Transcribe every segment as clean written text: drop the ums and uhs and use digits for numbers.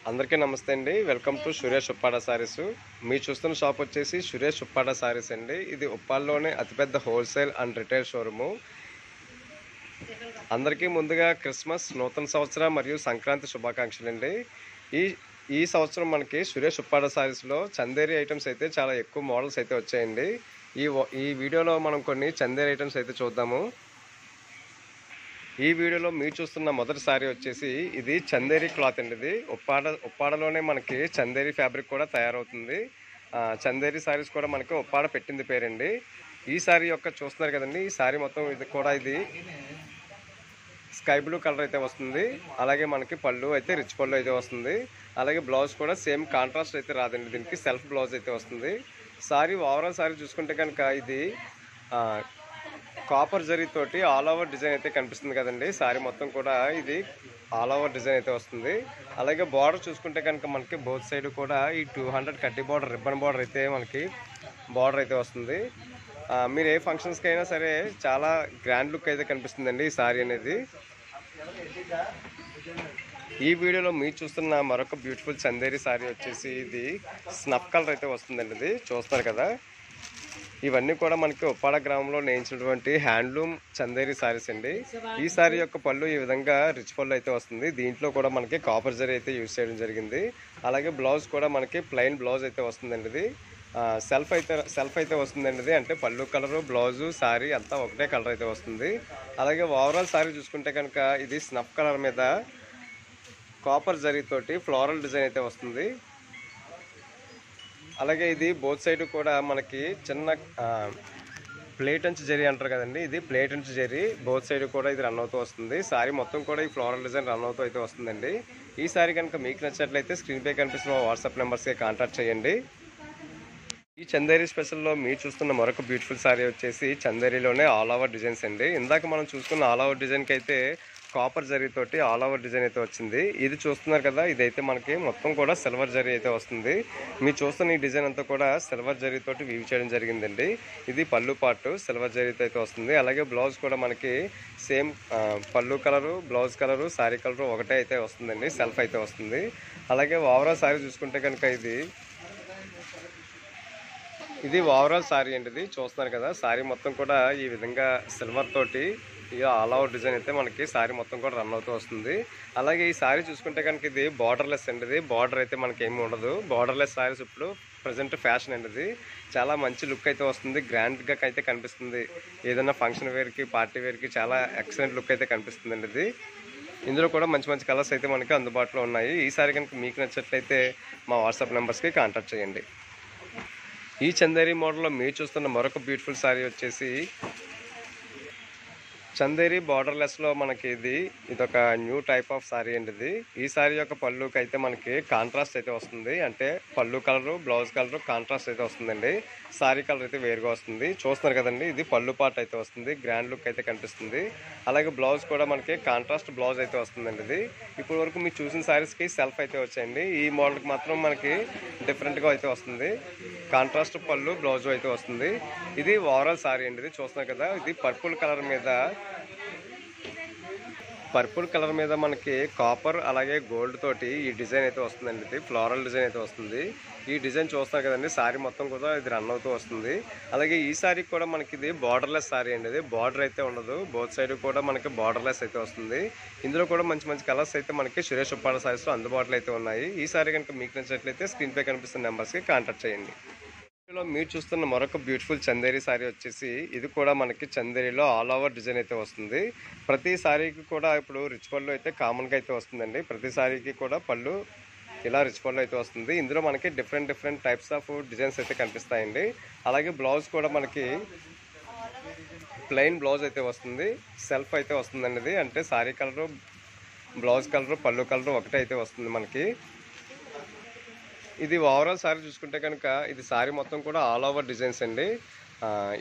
అందరికీ నమస్తే అండి. Welcome to Suresh Uppada saris. మీరు చూస్తున్న షాప్ వచ్చేసి సురేష్ ఉప్పాడ సారీస్ అండి. ఇది ఉప్పాడలోనే అతిపెద్ద హోల్సేల్ అండ్ రిటైల్ షోరూము. అందరికీ ముందుగా క్రిస్మస్, నూతన సంవత్సర మరియు సంక్రాంతి శుభాకాంక్షలు అండి. ఈ ఈ సంవత్సరం మనకి సురేష్ ఉప్పాడ సారీస్లో చందేరి ఐటమ్స్ అయితే చాలా ఎక్కువ మోడల్స్ అయితే వచ్చాయండి. ఈ వీడియోలో మనం కొన్ని చందేరి ఐటమ్స్ అయితే చూద్దాము. ఈ వీడియోలో మీరు చూస్తున్న మొదటి సారీ వచ్చేసి ఇది చందేరి క్లాత్ అండి. ఇది ఉప్పాడలోనే మనకి చందేరి ఫ్యాబ్రిక్ కూడా తయారవుతుంది. చందేరి సారీస్ కూడా మనకి ఉప్పాడ పెట్టింది పేరండి. ఈ సారీ యొక్క చూస్తున్నారు కదండి, ఈ సారీ మొత్తం ఇది స్కై బ్లూ కలర్ అయితే వస్తుంది. అలాగే మనకి పళ్ళు అయితే రిచ్ పళ్ళు అయితే వస్తుంది. అలాగే బ్లౌజ్ కూడా సేమ్ కాంట్రాస్ట్ అయితే రాదండి, దీనికి సెల్ఫ్ బ్లౌజ్ అయితే వస్తుంది. సారీ ఓవరాల్ సారీ చూసుకుంటే కనుక ఇది కాపర్ జరీ తోటి ఆల్ ఓవర్ డిజైన్ అయితే కనిపిస్తుంది కదండి. సారీ మొత్తం కూడా ఇది ఆల్ ఓవర్ డిజైన్ అయితే వస్తుంది. అలాగే బార్డర్ చూసుకుంటే కనుక మనకి బోత్ సైడ్ కూడా ఈ 200 కడ్డీ బార్డర్, రిబ్బన్ బార్డర్ అయితే మనకి బార్డర్ అయితే వస్తుంది. మీరు ఏ ఫంక్షన్స్కి అయినా సరే చాలా గ్రాండ్ లుక్ అయితే కనిపిస్తుందండి ఈ సారీ అనేది. ఈ వీడియోలో మీరు చూస్తున్న మరొక బ్యూటిఫుల్ చందేరి సారీ వచ్చేసి ఇది స్నఫ్ కలర్ అయితే వస్తుందండి. ఇది చూస్తారు కదా, ఇవన్నీ కూడా మనకి ఉప్పాడ గ్రామంలో నేయించినటువంటి హ్యాండ్లూమ్ చందేరి సారీస్ అండి. ఈ సారీ యొక్క పళ్ళు ఈ విధంగా రిచ్ పళ్ళు అయితే వస్తుంది. దీంట్లో కూడా మనకి కాపర్ జరీ అయితే యూజ్ చేయడం జరిగింది. అలాగే బ్లౌజ్ కూడా మనకి ప్లెయిన్ బ్లౌజ్ అయితే వస్తుందండి. ఇది సెల్ఫ్ అయితే వస్తుందండి. ఇది అంటే పళ్ళు కలరు, బ్లౌజు, సారీ అంతా ఒకటే కలర్ అయితే వస్తుంది. అలాగే ఓవరాల్ సారీ చూసుకుంటే కనుక ఇది స్నఫ్ కలర్ మీద కాపర్ జరీతోటి ఫ్లోరల్ డిజైన్ అయితే వస్తుంది. అలాగే ఇది బోత్ సైడ్ కూడా మనకి చిన్న ప్లేట్ అంచు జరీ అంటారు కదండి, ఇది ప్లేట్ అంచు జరీ బోత్ సైడ్ కూడా ఇది రన్ అవుతూ వస్తుంది. సారీ మొత్తం కూడా ఈ ఫ్లోరల్ డిజైన్ రన్ అవుతూ అయితే వస్తుందండి. ఈ సారీ కనుక మీకు నచ్చినట్లయితే స్క్రీన్ పై కనిపిస్తున్న వాట్సాప్ నెంబర్స్కి కాంటాక్ట్ చేయండి. ఈ చందేరి స్పెషల్లో మీరు చూస్తున్న మరొక బ్యూటిఫుల్ సారీ వచ్చేసి చందేరిలోనే ఆల్ ఓవర్ డిజైన్స్ అండి. ఇందాక మనం చూసుకున్న ఆల్ ఓవర్ డిజైన్కి అయితే కాపర్ జరీతోటి ఆల్ ఓవర్ డిజైన్ అయితే వచ్చింది. ఇది చూస్తున్నారు కదా, ఇదైతే మనకి మొత్తం కూడా సిల్వర్ జరీ అయితే వస్తుంది. మీరు చూస్తున్న ఈ డిజైన్ అంతా కూడా సిల్వర్ జరీతోటి వీవ్ చేయడం జరిగిందండి. ఇది పళ్ళు పార్ట్ సిల్వర్ జరీతో అయితే వస్తుంది. అలాగే బ్లౌజ్ కూడా మనకి సేమ్ పళ్ళు colour, blouse colour, sari colour ఒకటే అయితే వస్తుందండి, సెల్ఫ్ అయితే వస్తుంది. అలాగే ఓవరాల్ సారీ చూసుకుంటే కనుక ఇది ఓవరాల్ సారీ అండి. ఇది చూస్తున్నారు కదా, సారీ మొత్తం కూడా ఈ విధంగా సిల్వర్ తోటి ఆల్ ఓవర్ డిజైన్ అయితే మనకి సారీ మొత్తం కూడా రన్ అవుతూ వస్తుంది. అలాగే ఈ సారీ చూసుకుంటే కనుక ఇది బార్డర్లెస్ అండి. ఇది బార్డర్ అయితే మనకి ఏమి ఉండదు. బార్డర్లెస్ సారీస్ ఇప్పుడు ప్రజెంట్ ఫ్యాషన్ అండి. ఇది చాలా మంచి లుక్ అయితే వస్తుంది, గ్రాండ్గా అయితే కనిపిస్తుంది. ఏదైనా ఫంక్షన్ వేర్కి, పార్టీ వేర్కి చాలా ఎక్సలెంట్ లుక్ అయితే కనిపిస్తుంది అండి. ఇది ఇందులో కూడా మంచి మంచి కలర్స్ అయితే మనకి అందుబాటులో ఉన్నాయి. ఈ సారీ కనుక మీకు నచ్చినట్లయితే మా వాట్సాప్ నెంబర్స్కి కాంటాక్ట్ చేయండి. ఈ చందేరి మోడల్లో మీరు చూస్తున్న మరొక బ్యూటిఫుల్ సారీ వచ్చేసి చందేరి బార్డర్లెస్లో మనకి ఇదొక న్యూ టైప్ ఆఫ్ సారీ అండి. ఇది ఈ సారీ యొక్క పళ్ళుకి అయితే మనకి కాంట్రాస్ట్ అయితే వస్తుంది. అంటే పళ్ళు కలరు, బ్లౌజ్ కలరు కాంట్రాస్ట్ అయితే వస్తుందండి. సారీ కలర్ అయితే వేరుగా వస్తుంది. చూస్తున్నారు కదండి, ఇది పళ్ళు పార్ట్ అయితే వస్తుంది, గ్రాండ్ లుక్ అయితే కనిపిస్తుంది. అలాగే బ్లౌజ్ కూడా మనకి కాంట్రాస్ట్ బ్లౌజ్ అయితే వస్తుందండి. ఇది ఇప్పటి వరకు మీరు చూసిన సారీస్కి సెల్ఫ్ అయితే వచ్చాయండి. ఈ మోడల్కి మాత్రం మనకి డిఫరెంట్గా అయితే వస్తుంది, కాంట్రాస్ట్ పళ్ళు బ్లౌజ్ అయితే వస్తుంది. ఇది ఓవరాల్ సారీ అండి. ఇది చూస్తున్నారు కదా, ఇది పర్పుల్ కలర్ మీద మనకి కాపర్ అలాగే గోల్డ్ తోటి ఈ డిజైన్ అయితే వస్తుందండి. ఇది ఫ్లోరల్ డిజైన్ అయితే వస్తుంది. ఈ డిజైన్ చూస్తున్నారు కదండి, సారీ మొత్తం కూడా ఇది రన్ అవుతూ వస్తుంది. అలాగే ఈ సారీ కూడా మనకి ఇది బార్డర్లెస్ సారీ అండి. ఇది బార్డర్ అయితే ఉండదు, బోత్ సైడ్ కూడా మనకి బార్డర్లెస్ అయితే వస్తుంది. ఇందులో కూడా మంచి మంచి కలర్స్ అయితే మనకి సురేష్ ఉప్పాడ సారీస్లో అందుబాటులో అయితే ఉన్నాయి. ఈ సారీ కనుక మీకు నచ్చినట్లయితే స్క్రీన్ పై కనిపిస్తున్న నెంబర్స్కి కాంటాక్ట్ చేయండి. మీరు చూస్తున్న మరొక బ్యూటిఫుల్ చందేరి సారీ వచ్చేసి ఇది కూడా మనకి చందేరిలో ఆల్ ఓవర్ డిజైన్ అయితే వస్తుంది. ప్రతి సారీకి కూడా ఇప్పుడు రిచ్ పళ్ళు అయితే కామన్గా అయితే వస్తుందండి. ప్రతి సారీకి కూడా పళ్ళు ఇలా రిచ్ పళ్ళు అయితే వస్తుంది. ఇందులో మనకి డిఫరెంట్ టైప్స్ ఆఫ్ డిజైన్స్ అయితే కనిపిస్తాయండి. అలాగే బ్లౌజ్ కూడా మనకి ప్లెయిన్ బ్లౌజ్ అయితే వస్తుంది, సెల్ఫ్ అయితే వస్తుందండి. ఇది అంటే సారీ కలరు, బ్లౌజ్ కలరు, పళ్ళు కలరు ఒకటే అయితే వస్తుంది మనకి. ఇది ఓవరాల్ సారీ చూసుకుంటే కనుక ఇది సారీ మొత్తం కూడా ఆల్ ఓవర్ డిజైన్స్ అండి.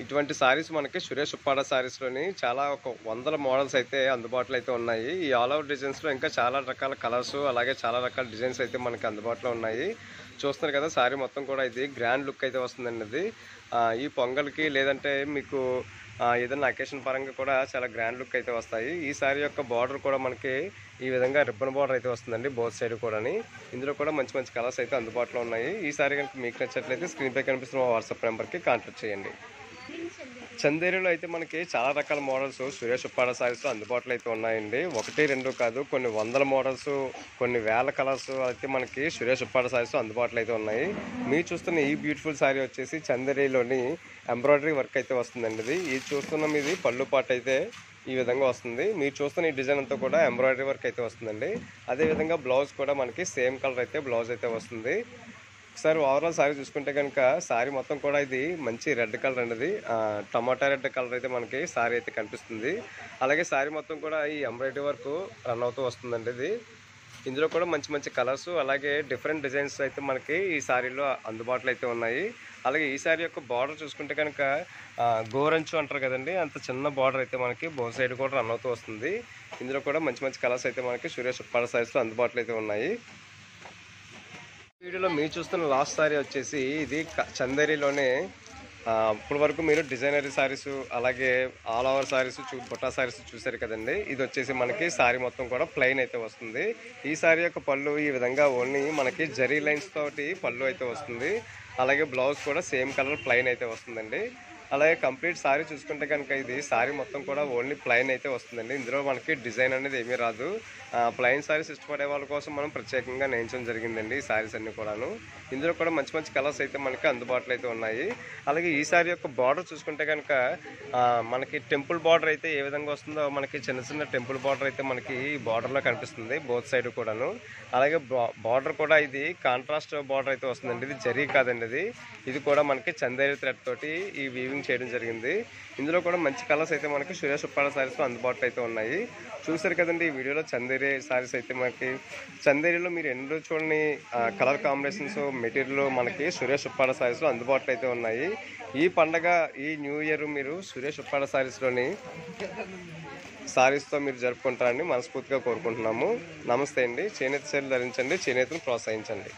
ఇటువంటి సారీస్ మనకి సురేష్ ఉప్పాడ సారీస్లోని చాలా ఒక 100 మోడల్స్ అయితే అందుబాటులో అయితే ఉన్నాయి. ఈ ఆల్ ఓవర్ డిజైన్స్లో ఇంకా చాలా రకాల కలర్స్ అలాగే చాలా రకాల డిజైన్స్ అయితే మనకి అందుబాటులో ఉన్నాయి. చూస్తున్నారు కదా, సారీ మొత్తం కూడా ఇది గ్రాండ్ లుక్ అయితే వస్తుందండి. ఇది ఈ పొంగల్కి లేదంటే మీకు ఏదైనా అకేషన్ పరంగా కూడా చాలా గ్రాండ్ లుక్ అయితే వస్తాయి. ఈ సారీ యొక్క బార్డర్ కూడా మనకి ఈ విధంగా రిబ్బన్ బార్డర్ అయితే వస్తుందండి బోత్ సైడ్ కూడాని. ఇందులో కూడా మంచి మంచి కలర్స్ అయితే అందుబాటులో ఉన్నాయి. ఈ సారీ కనుక మీకు నచ్చినట్లయితే స్క్రీన్ పై కనిపిస్తున్న వాట్సాప్ నెంబర్కి కాంటాక్ట్ చేయండి. చందేరిలో అయితే మనకి చాలా రకాల మోడల్స్ సురేష్ ఉప్పాడ సారీస్లో అందుబాటులో అయితే ఉన్నాయండి. 1, 2 కాదు, కొన్ని వందల మోడల్స్, కొన్ని వేల కలర్స్ అయితే మనకి సురేష్ ఉప్పాడ సారీస్లో అందుబాటులో అయితే ఉన్నాయి. మీరు చూస్తున్న ఈ బ్యూటిఫుల్ సారీ వచ్చేసి చందేరిలోని ఎంబ్రాయిడరీ వర్క్ అయితే వస్తుందండి. ఇది చూస్తున్నాం, ఇది పళ్ళు పాటు అయితే ఈ విధంగా వస్తుంది. మీరు చూస్తున్న ఈ డిజైన్ అంతా కూడా ఎంబ్రాయిడరీ వర్క్ అయితే వస్తుందండి. అదేవిధంగా బ్లౌజ్ కూడా మనకి సేమ్ కలర్ అయితే బ్లౌజ్ అయితే వస్తుంది. ఒకసారి ఓవరాల్ సారీ చూసుకుంటే కనుక సారీ మొత్తం కూడా ఇది మంచి రెడ్ కలర్ అనేది, టమాటా రెడ్ కలర్ అయితే మనకి సారీ అయితే కనిపిస్తుంది. అలాగే సారీ మొత్తం కూడా ఈ ఎంబ్రాయిడరీ వర్క్ రన్ అవుతూ వస్తుందండి. ఇది ఇందులో కూడా మంచి మంచి కలర్స్, అలాగే డిఫరెంట్ డిజైన్స్ అయితే మనకి ఈ సారీలో అందుబాటులో అయితే ఉన్నాయి. అలాగే ఈ సారీ యొక్క బార్డర్ చూసుకుంటే కనుక గోరంచు అంటారు కదండి, అంత చిన్న బార్డర్ అయితే మనకి బోత్ సైడ్ కూడా రన్ అవుతూ వస్తుంది. ఇందులో కూడా మంచి మంచి కలర్స్ అయితే మనకి సురేష్ ఉప్పాడ సారీస్లో అందుబాటులో అయితే ఉన్నాయి. వీడియోలో మీరు చూస్తున్న లాస్ట్ సారీ వచ్చేసి ఇది చందేరిలోనే ఇప్పటి వరకు మీరు డిజైనరీ సారీస్, అలాగే ఆల్ ఓవర్ సారీస్, బుట్టా సారీస్ చూసారు కదండి. ఇది వచ్చేసి మనకి సారీ మొత్తం కూడా ప్లెయిన్ అయితే వస్తుంది. ఈ సారీ యొక్క పళ్ళు ఈ విధంగా ఓన్లీ మనకి జరీ లైన్స్ తోటి పళ్ళు అయితే వస్తుంది. అలాగే బ్లౌజ్ కూడా సేమ్ కలర్ ప్లెయిన్ అయితే వస్తుందండి. అలాగే కంప్లీట్ సారీ చూసుకుంటే కనుక ఇది సారీ మొత్తం కూడా ఓన్లీ ప్లెయిన్ అయితే వస్తుందండి. ఇందులో మనకి డిజైన్ అనేది ఏమీ రాదు. ప్లెయిన్ సారీస్ ఇష్టపడే వాళ్ళ కోసం మనం ప్రత్యేకంగా నేయించడం జరిగిందండి ఈ సారీస్ అన్ని కూడాను. ఇందులో కూడా మంచి మంచి కలర్స్ అయితే మనకి అందుబాటులో అయితే ఉన్నాయి. అలాగే ఈ సారీ యొక్క బార్డర్ చూసుకుంటే కనుక మనకి టెంపుల్ బార్డర్ అయితే ఏ విధంగా వస్తుందో మనకి చిన్న చిన్న టెంపుల్ బార్డర్ అయితే మనకి ఈ బార్డర్లో కనిపిస్తుంది బోత్ సైడ్ కూడాను. అలాగే బార్డర్ కూడా ఇది కాంట్రాస్ట్ బార్డర్ అయితే వస్తుందండి. ఇది జరీ కాదండి, ఇది కూడా మనకి చందేరి థ్రెడ్ తోటి ఈ వీవింగ్ చేయడం జరిగింది. ఇందులో కూడా మంచి కలర్స్ అయితే మనకి సురేష్ ఉప్పాడ సారీస్లో అందుబాటులో అయితే ఉన్నాయి. చూసారు కదండి ఈ వీడియోలో చందేరి సారీస్ అయితే మనకి చందేరిలో మీరు ఎన్నో చూడని కలర్ కాంబినేషన్స్, మెటీరియల్ మనకి సురేష్ ఉప్పాడ సారీస్లో అందుబాటులో అయితే ఉన్నాయి. ఈ పండగ, ఈ న్యూ ఇయర్ మీరు సురేష్ ఉప్పాడ సారీస్లోని సారీస్తో మీరు జరుపుకుంటారని మనస్ఫూర్తిగా కోరుకుంటున్నాము. నమస్తే అండి. చేనేత చీరలు ధరించండి, చేనేతను ప్రోత్సహించండి.